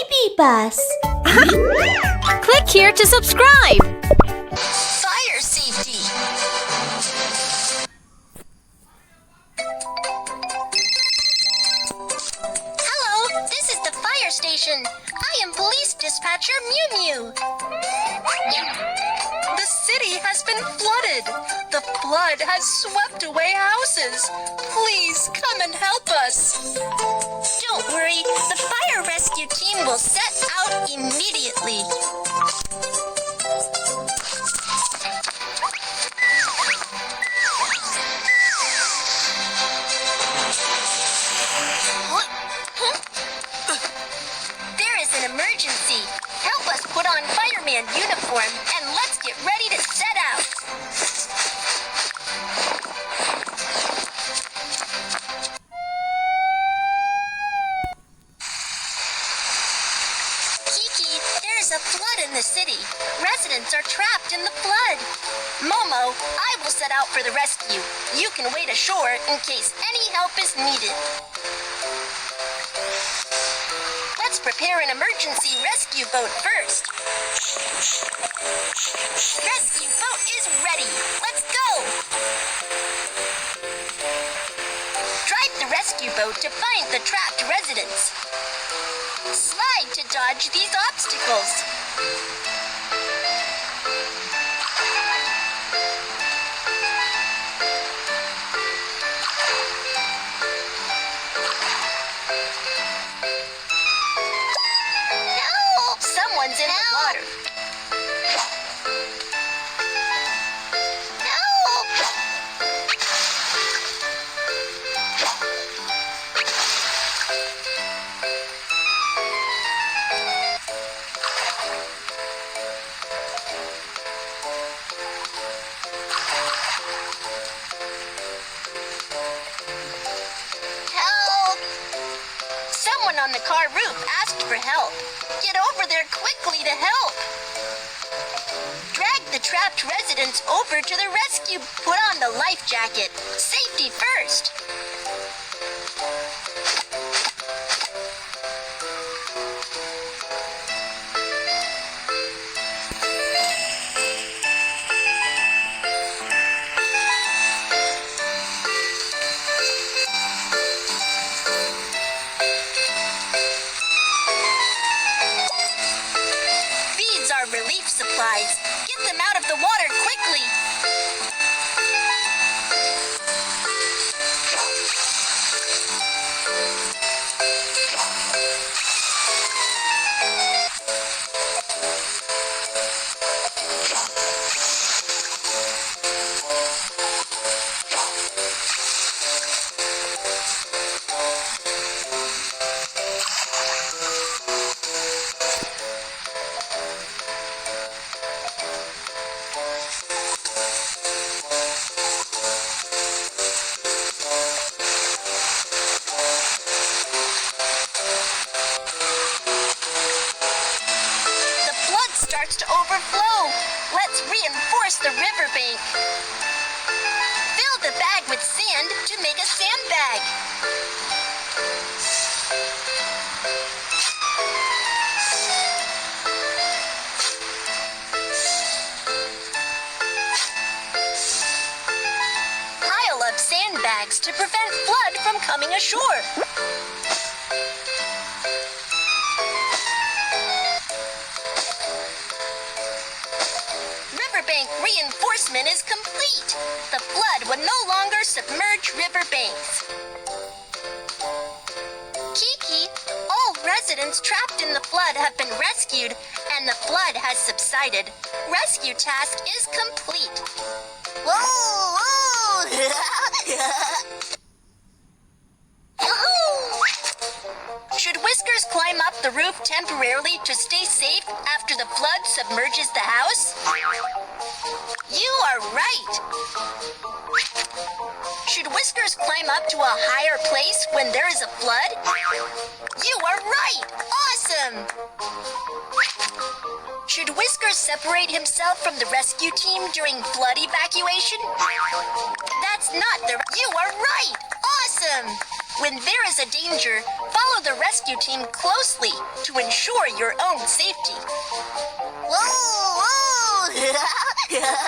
Babybus. Click here to subscribe. Fire safety. Hello, this is the fire station. I am police dispatcher Miu Miu. The city has been flooded. The flood has swept away houses. Please come and help us. Don't worry, the fire rescue team will set out immediately. There is an emergency. Help us put on fireman uniform and let's get ready to set out. Kiki, there is a flood in the city. Residents are trapped in the flood. Momo, I will set out for the rescue. You can wait ashore in case any help is needed. Let's prepare an emergency rescue boat first. Rescue boat is ready. Let's go! Drive the rescue boat to find the trapped residents. Slide to dodge these obstacles. Someone's in the water. Help! Help! Someone on the car roof asked for help. Get over there quickly to help. Drag the trapped residents over to the rescue. Put on the life jacket. Safety first. Relief supplies. Get them out of the water quickly. Starts to overflow. Let's reinforce the riverbank. Fill the bag with sand to make a sandbag. Pile up sandbags to prevent flood from coming ashore. Riverbank reinforcement is complete. The flood will no longer submerge riverbanks. Kiki, all residents trapped in the flood have been rescued and the flood has subsided. Rescue task is complete. Whoa, whoa! Should Whiskers climb up the roof temporarily to stay safe after the flood submerges the house? You are right. Should Whiskers climb up to a higher place when there is a flood? You are right. Awesome. Should Whiskers separate himself from the rescue team during flood evacuation? That's not the... You are right. Awesome. When there is a danger, follow the rescue team closely to ensure your own safety. Whoa, whoa!